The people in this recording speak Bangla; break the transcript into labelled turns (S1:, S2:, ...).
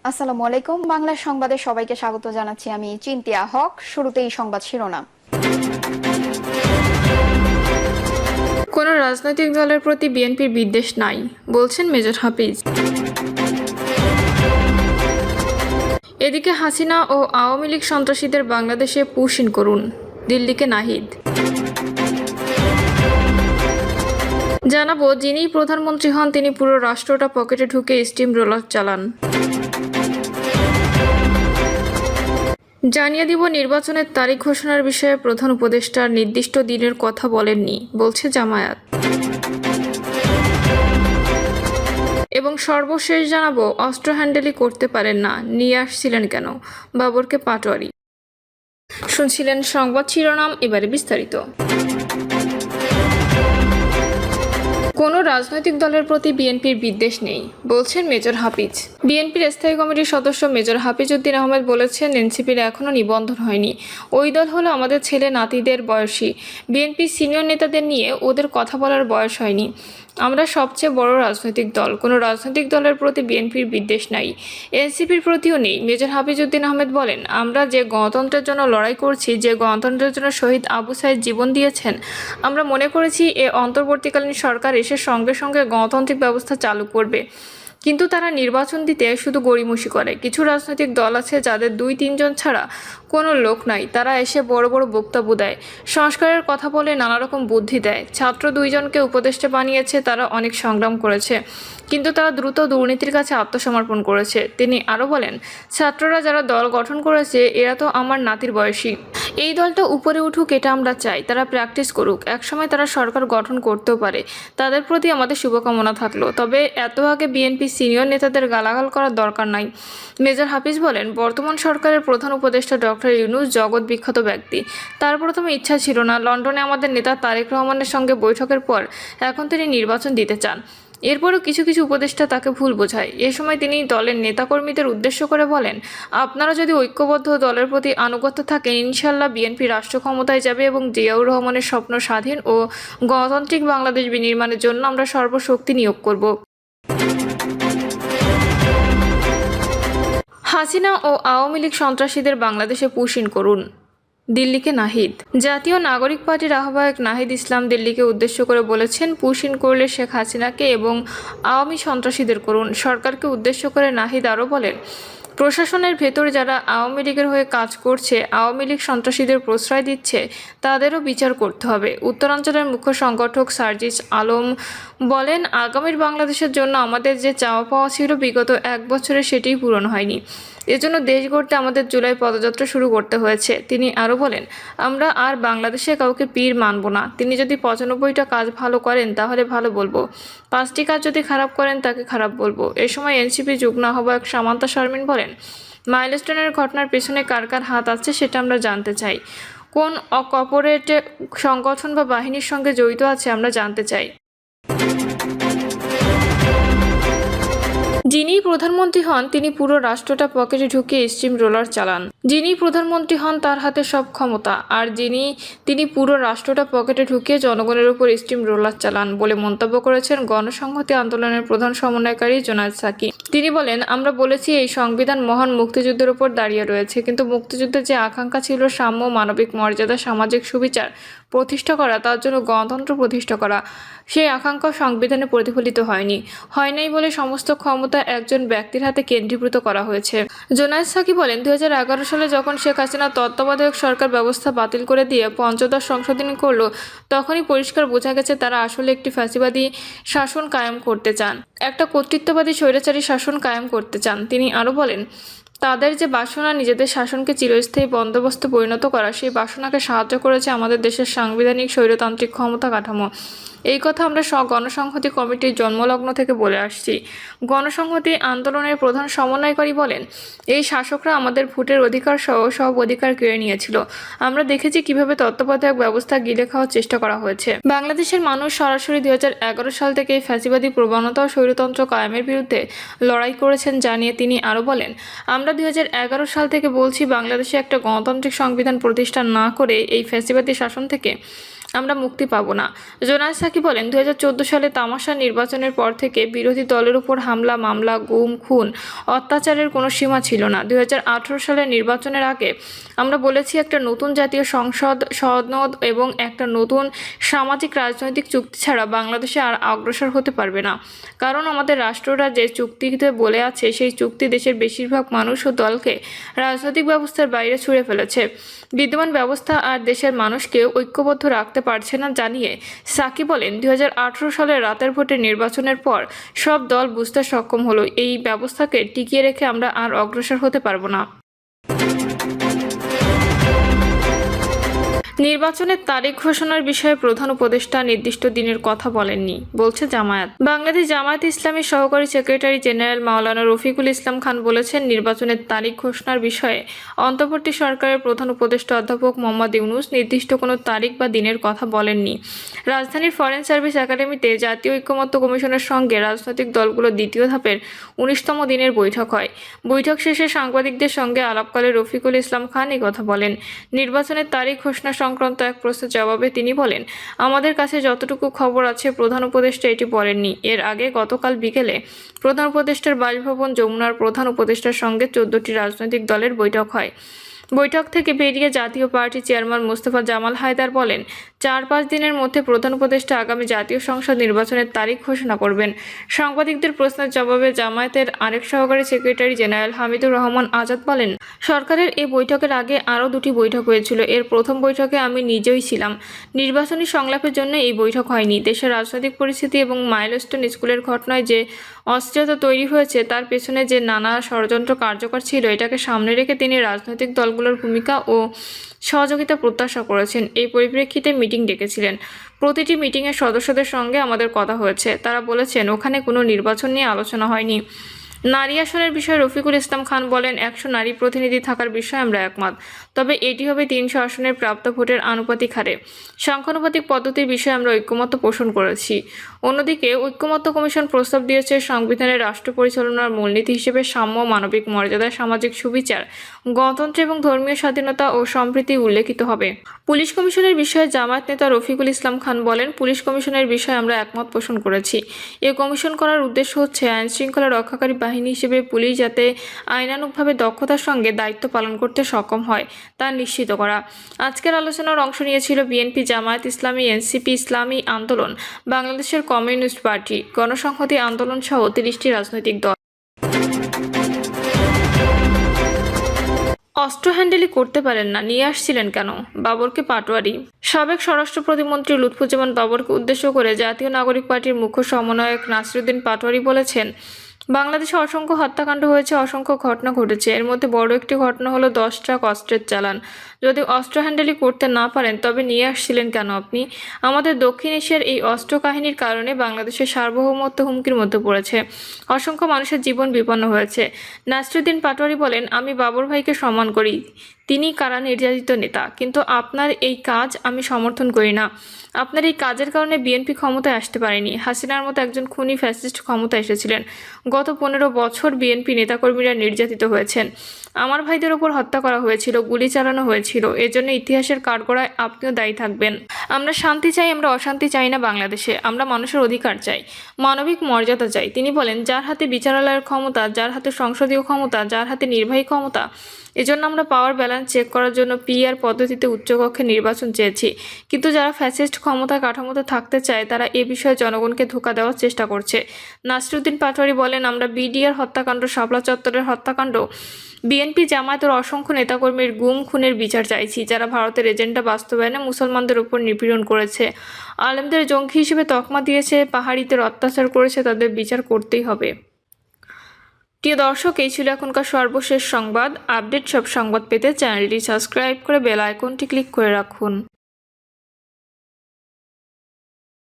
S1: আসসালামু আলাইকুম। বাংলা সংবাদে সবাইকে স্বাগত জানাচ্ছি। আমি চিন্তিয়া হক। শুরুতেই সংবাদ শিরোনাম।
S2: কোনো রাজনৈতিক দলের প্রতি বিএনপির বিদ্বেষ নাই, বলছেন মেজর হাফিজ। এদিকে হাসিনা ও আওয়ামী লীগ সন্ত্রাসীদের বাংলাদেশে পুশ ইন করুন, দিল্লিকে নাহিদ। জানাবো, যিনি প্রধানমন্ত্রী হন তিনি পুরো রাষ্ট্রটা পকেটে ঢুকে স্টিম রোলার চালান। জানিয়ে দিব, নির্বাচনের তারিখ ঘোষণার বিষয়ে প্রধান উপদেষ্টার নির্দিষ্ট দিনের কথা বলেননি, বলছে জামায়াত। এবং সর্বশেষ জানাবো, অস্ত্র হ্যান্ডেলই করতে পারেন না, নিয়ে আসছিলেন কেন বাবরকে পাটোয়ারি। শুনছিলেন সংবাদ শিরোনাম, এবারে বিস্তারিত। কোনো রাজনৈতিক দলের প্রতি বিএনপির বিদ্বেষ নেই, বলছেন মেজর হাফিজ। বিএনপির স্থায়ী কমিটির সদস্য মেজর হাফিজ উদ্দিন আহমেদ বলেছেন, এনসিপির এখনও নিবন্ধন হয়নি। ওই দল হলো আমাদের ছেলে নাতিদের বয়সী। বিএনপির সিনিয়র নেতাদের নিয়ে ওদের কথা বলার বয়স হয়নি। আমরা সবচেয়ে বড় রাজনৈতিক দল, কোনো রাজনৈতিক দলের প্রতি বিএনপির বিদ্বেষ নাই, এনসিপির প্রতিও নেই। মেজর হাফিজ উদ্দিন আহমেদ বলেন, আমরা যে গণতন্ত্রের জন্য লড়াই করছি, যে গণতন্ত্রের জন্য শহীদ আবু সাইদ জীবন দিয়েছেন, আমরা মনে করেছি এ অন্তর্বর্তীকালীন সরকার এসে সঙ্গে সঙ্গে গণতান্ত্রিক ব্যবস্থা চালু করবে। কিন্তু তারা নির্বাচন দিতে শুধু গড়িমসি করে। কিছু রাজনৈতিক দল আছে যাদের 2-3 জন ছাড়া কোনো লোক নাই, তারা এসে বড় বড় বক্তব্য দেয়, সংস্কারের কথা বলে নানা রকম বুদ্ধি দেয়। ছাত্র 2 জনকে উপদেষ্টা বানিয়েছে, তারা অনেক সংগ্রাম করেছে, কিন্তু তারা দ্রুত দুর্নীতির কাছে আত্মসমর্পণ করেছে। তিনি আরও বলেন, ছাত্ররা যারা দল গঠন করেছে এরা তো আমার নাতির বয়সী। এই দলটা উপরে উঠুক, এটা আমরা চাই। তারা প্র্যাকটিস করুক, একসময় তারা সরকার গঠন করতেও পারে। তাদের প্রতি আমাদের শুভকামনা থাকলো। তবে এত আগে বিএনপি সিনিয়র নেতাদের গালাগাল করার দরকার নাই। মেজর হাফিজ বলেন, বর্তমান সরকারের প্রধান উপদেষ্টা ডক্টর ইউনূস জগৎ বিখ্যাত ব্যক্তি। তার প্রথমে ইচ্ছা ছিল না, লন্ডনে আমাদের নেতা তারেক রহমানের সঙ্গে বৈঠকের পর এখন তিনি নির্বাচন দিতে চান। এরপরও কিছু কিছু উপদেষ্টা তাকে ভুল বোঝায়। এ সময় তিনি দলের নেতাকর্মীদের উদ্দেশ্য করে বলেন, আপনারা যদি ঐক্যবদ্ধ দলের প্রতি আনুগত্য থাকেন, ইনশাল্লাহ বিএনপি রাষ্ট্র ক্ষমতায় যাবে এবং জিয়াউর রহমানের স্বপ্ন স্বাধীন ও গণতান্ত্রিক বাংলাদেশ বিনির্মাণের জন্য আমরা সর্বশক্তি নিয়োগ করব। হাসিনা ও আওয়ামী লীগ সন্ত্রাসীদের বাংলাদেশে পুশ ইন করুন, দিল্লিকে নাহিদ। জাতীয় নাগরিক পার্টির আহ্বায়ক নাহিদ ইসলাম দিল্লিকে উদ্দেশ্য করে বলেছেন, পুশ ইন করলে শেখ হাসিনাকে এবং আওয়ামী সন্ত্রাসীদের করুন। সরকারকে উদ্দেশ্য করে নাহিদ আরও বলেন, প্রশাসনের ভেতর যারা আওয়ামী লীগের হয়ে কাজ করছে, আওয়ামী লীগ সন্ত্রাসীদের প্রশ্রয় দিচ্ছে, তাদেরও বিচার করতে হবে। উত্তরাঞ্চলের মুখ্য সংগঠক সার্জিস আলম বলেন, আগামীর বাংলাদেশের জন্য আমাদের যে চাওয়া পাওয়া ছিল বিগত 1 বছরে সেটিই পূরণ হয়নি। এজন্য দেশ গড়তে আমাদের জুলাই পদযাত্রা শুরু করতে হয়েছে। তিনি আরও বলেন, আমরা আর বাংলাদেশে কাউকে পীর মানব না। তিনি যদি 95টা কাজ ভালো করেন তাহলে ভালো বলবো, 5টি কাজ যদি খারাপ করেন তাকে খারাপ বলবো। এ সময় এনসিপি যুগ্ম আহ্বায়ক সামান্তা শারমিন বলেন, মাইলস্টোনের ঘটনার পেছনে কার কার হাত আছে সেটা আমরা জানতে চাই। কোন কর্পোরেট সংগঠন বা বাহিনীর সঙ্গে জড়িত আছে আমরা জানতে চাই। যিনি প্রধানমন্ত্রী হন তিনি পুরো রাষ্ট্রটা পকেটে ঢুকিয়ে স্টিম রোলার চালান। যিনি প্রধানমন্ত্রী হন তার হাতে সব ক্ষমতা, আর তিনি পুরো রাষ্ট্রটা পকেটে ঢুকিয়ে জনগণের উপর স্টিম রোলার চালান বলে মন্তব্য করেছেন গণসংহতি আন্দোলনের প্রধান সমন্বয়কারী জোনায়েদ সাকি। তিনি বলেন, আমরা বলেছি এই সংবিধান মহান মুক্তিযুদ্ধের উপর দাঁড়িয়ে রয়েছে, কিন্তু মুক্তিযুদ্ধের যে আকাঙ্ক্ষা ছিল সাম্য, মানবিক মর্যাদা, সামাজিক সুবিচার প্রতিষ্ঠা করা, তার জন্য গণতন্ত্র প্রতিষ্ঠা করা, সেই আকাঙ্ক্ষা সংবিধানে প্রতিফলিত হয়নি বলে সমস্ত ক্ষমতা একজন ব্যক্তির হাতে কেন্দ্রীভূত করা হয়েছে। জোনায়েদ সাকি বলেন, 2011 সালে যখন শেখ হাসিনা তত্ত্বাবধায়ক সরকার ব্যবস্থা বাতিল করে দিয়ে পঞ্চদশ সংশোধনী করল, তখনই পরিষ্কার বোঝা গেছে তারা আসলে একটি ফ্যাসিবাদী শাসন কায়েম করতে চান, একটা কর্তৃত্ববাদী স্বৈরাচারী শাসন কায়েম করতে চান। তিনি আরও বলেন, তাদের যে বাসনা নিজেদের শাসনকে চিরস্থায়ী বন্দোবস্তে পরিণত করা, সেই বাসনাকে সাহায্য করেছে আমাদের দেশের সাংবিধানিক স্বৈরতান্ত্রিক ক্ষমতা কাঠামো। এই কথা আমরা গণসংহতি কমিটির জন্মলগ্ন থেকে বলে আসছি। গণসংহতি আন্দোলনের প্রধান সমন্বয়কারী বলেন, এই শাসকরা আমাদের ভোটের অধিকার সহ সব অধিকার কেড়ে নিয়েছিল। আমরা দেখেছি কিভাবে তত্ত্বাবধায়ক ব্যবস্থা গিলে খাওয়ার চেষ্টা করা হয়েছে। বাংলাদেশের মানুষ সরাসরি 2011 সাল থেকে এই ফ্যাসিবাদী প্রবণতা ও স্বৈরতন্ত্র কায়েমের বিরুদ্ধে লড়াই করেছেন জানিয়ে তিনি আরও বলেন, আমরা 2011 সাল থেকে বলছি বাংলাদেশে একটা গণতান্ত্রিক সংবিধান প্রতিষ্ঠা না করে এই ফ্যাসিবাদী শাসন থেকে আমরা মুক্তি পাবো না। জোনায়েদ সাকি বলেন, 2014 সালে তামাশা নির্বাচনের পর থেকে বিরোধী দলের উপর হামলা, মামলা, গুম, খুন, অত্যাচারের কোনো সীমা ছিল না। 2018 সালের নির্বাচনের আগে আমরা বলেছি একটা নতুন জাতীয় সংসদ সনদ এবং একটা নতুন সামাজিক রাজনৈতিক চুক্তি ছাড়া বাংলাদেশে আর অগ্রসর হতে পারবে না। কারণ আমাদের রাষ্ট্ররা যে চুক্তিতে বলে আছে সেই চুক্তি দেশের বেশিরভাগ মানুষ ও দলকে রাজনৈতিক ব্যবস্থার বাইরে ছুঁড়ে ফেলেছে। বিদ্যমান ব্যবস্থা আর দেশের মানুষকে ঐক্যবদ্ধ রাখতে পারছে না জানিয়ে সাকি বলেন, 2018 সালের রাতের ভোটের নির্বাচনের পর সব দল বুঝতে সক্ষম হলো এই ব্যবস্থাকে টিকিয়ে রেখে আমরা আর অগ্রসর হতে পারবো না। নির্বাচনের তারিখ ঘোষণার বিষয়ে প্রধান উপদেষ্টা নির্দিষ্ট দিনের কথা বলেননি, বলছে জামায়াত। বাংলাদেশ জামায়াত ইসলামীর সহকারী সেক্রেটারি জেনারেল মাওলানা রফিকুল ইসলাম খান বলেছেন, নির্বাচনের তারিখ ঘোষণার বিষয়ে অন্তর্বর্তী সরকারের প্রধান উপদেষ্টা অধ্যাপক মোহাম্মদ ইউনূস নির্দিষ্ট কোনো তারিখ বা দিনের কথা বলেননি। রাজধানীর ফরেন সার্ভিস একাডেমিতে জাতীয় ঐকমত্য কমিশনের সঙ্গে রাজনৈতিক দলগুলোর দ্বিতীয় ধাপের 19তম দিনের বৈঠক হয়। বৈঠক শেষে সাংবাদিকদের সঙ্গে আলাপকালে রফিকুল ইসলাম খান এই কথা বলেন। নির্বাচনের তারিখ ঘোষণা সংক্রান্ত এক প্রশ্নের জবাবে তিনি বলেন, আমাদের কাছে যতটুকু খবর আছে প্রধান উপদেষ্টা এটি বলেননি। এর আগে গতকাল বিকেলে প্রধান উপদেষ্টার বাসভবন যমুনার প্রধান উপদেষ্টার সঙ্গে 14টি রাজনৈতিক দলের বৈঠক হয়। বৈঠক থেকে বেরিয়ে জাতীয় পার্টি চেয়ারম্যান মোস্তফা জামাল হায়দার বলেন, 4-5 দিনের মধ্যে প্রধান উপদেষ্টা আগামী জাতীয় সংসদ নির্বাচনের তারিখ ঘোষণা করবেন। সাংবাদিকদের প্রশ্নের জবাবে জামায়াতের আরেক সহকারী সেক্রেটারি জেনারেল হামিদুর রহমান আজাদ বলেন, সরকারের এই বৈঠকের আগে আরও 2টি বৈঠক হয়েছিল। এর প্রথম বৈঠকে আমি নিজেই ছিলাম। নির্বাচনী সংলাপের জন্য এই বৈঠক হয়নি। দেশের রাজনৈতিক পরিস্থিতি এবং মাইলস্টোন স্কুলের ঘটনায় যে অস্থিরতা তৈরি হয়েছে তার পেছনে যে নানা ষড়যন্ত্র কার্যকর ছিল, এটাকে সামনে রেখে তিনি রাজনৈতিক দলগুলোর ভূমিকা ও সহযোগিতা প্রত্যাশা করেছেন। এই পরিপ্রেক্ষিতে মিটিং ডেকেছিলেন। প্রতিটি মিটিংয়ের সদস্যদের সঙ্গে আমাদের কথা হয়েছে। তারা বলেছেন ওখানে কোনো নির্বাচন নিয়ে আলোচনা হয়নি। নারী আসনের বিষয়ে রফিকুল ইসলাম খান বলেন, 100 নারী প্রতিনিধি থাকার বিষয়ে আমরা একমত, তবে এটি হবে 300 আসনের প্রাপ্ত ভোটের আনুপাতিক হারে। সংখ্যানুপাতিক পদ্ধতির বিষয়ে আমরা ঐকমত্য পোষণ করেছি। অন্যদিকে ঐকমত্য কমিশন প্রস্তাব দিয়েছে সংবিধানের রাষ্ট্র পরিচালনার মূলনীতি হিসেবে সাম্য, মানবিক মর্যাদা, সামাজিক সুবিচার, গণতন্ত্র এবং ধর্মীয় স্বাধীনতা ও সম্প্রীতি উল্লেখিত হবে। পুলিশ কমিশনের বিষয়ে জামায়াত নেতা রফিকুল ইসলাম খান বলেন, পুলিশ কমিশনের বিষয়ে আমরা একমত পোষণ করেছি। এ কমিশন করার উদ্দেশ্য হচ্ছে আইন শৃঙ্খলা রক্ষাকারী বাহিনী হিসেবে পুলিশ যাতে আইনানুগভাবে দক্ষতার সঙ্গে দায়িত্ব পালন করতে সক্ষম হয় তা নিশ্চিত করা। আজকের আলোচনার অংশ নিয়েছিল বিএনপি, জামায়াত ইসলামী, এনসিপি, ইসলামী আন্দোলন, বাংলাদেশের কমিউনিস্ট পার্টি, গণসংহতি আন্দোলন সহ 30টি রাজনৈতিক দল। অস্ত্র হ্যান্ডেলই করতে পারেন না, নিয়ে আসছিলেন কেন? বাবরকে পাটোয়ারি। সাবেক স্বরাষ্ট্র প্রতিমন্ত্রী লুৎফুজ্জামান বাবরকে উদ্দেশ্য করে জাতীয় নাগরিক পার্টির মুখ্য সমন্বয়ক নাসিরুদ্দিন পাটোয়ারি বলেছেন, বাংলাদেশে অসংখ্য হত্যাকাণ্ড হয়েছে, অসংখ্য ঘটনা ঘটেছে। এর মধ্যে বড় একটি ঘটনা হলো 10 ট্রাক অস্ত্রের চালান। যদি অস্ত্র হ্যান্ডেলই করতে না পারেন তবে নিয়ে আসছিলেন কেন আপনি? আমাদের দক্ষিণ এশিয়ার এই অস্ত্র কাহিনীর কারণে বাংলাদেশের সার্বভৌমত্ব হুমকির মধ্যে পড়েছে। অসংখ্য মানুষের জীবন বিপন্ন হয়েছে। নাসিরুদ্দিন পাটোয়ারি বলেন, আমি বাবর ভাইকে সম্মান করি, তিনি কারা নির্যাতিত নেতা, কিন্তু আপনার এই কাজ আমি সমর্থন করি না। আপনার এই কাজের কারণে বিএনপি ক্ষমতায় আসতে পারেনি। হাসিনার মতো একজন খুনি ফ্যাসিস্ট ক্ষমতায় এসেছিলেন। গত 15 বছর বিএনপি নেতাকর্মীরা নির্যাতিত হয়েছেন। আমার ভাইদের ওপর হত্যা করা হয়েছিল, গুলি চালানো হয়েছিল। এজন্য ইতিহাসের কাঠগড়ায় আপনিও দায়ী থাকবেন। আমরা শান্তি চাই, আমরা অশান্তি চাই না বাংলাদেশে। আমরা মানুষের অধিকার চাই, মানবিক মর্যাদা চাই। তিনি বলেন, যার হাতে বিচারালয়ের ক্ষমতা, যার হাতে সংসদীয় ক্ষমতা, যার হাতে নির্বাহী ক্ষমতা, এজন্য আমরা পাওয়ার ব্যালেন্স চেক করার জন্য পিআর পদ্ধতিতে উচ্চকক্ষে নির্বাচন চেয়েছি। কিন্তু যারা ফ্যাসিস্ট ক্ষমতা কাঠামোতে থাকতে চায় তারা এ বিষয়ে জনগণকে ধোঁকা দেওয়ার চেষ্টা করছে। নাসিরুদ্দিন পাটোয়ারি বলেন, আমরা বিডিআর হত্যাকাণ্ড, শাপলা চত্বরের হত্যাকাণ্ড, বিএনপি, জামায়াতের অসংখ্য নেতাকর্মীর গুম খুনের বিচার চাইছি। যারা ভারতের এজেন্ডা বাস্তবায়নে মুসলমানদের উপর নিপীড়ন করেছে, আলেমদের জঙ্গি হিসেবে তকমা দিয়েছে, পাহাড়িদের অত্যাচার করেছে, তাদের বিচার করতেই হবে। প্রিয় দর্শক, এই ছিল এখনকার সর্বশেষ সংবাদ। আপডেট সব সংবাদ পেতে চ্যানেলটি সাবস্ক্রাইব করে বেল আইকনটি ক্লিক করে রাখুন।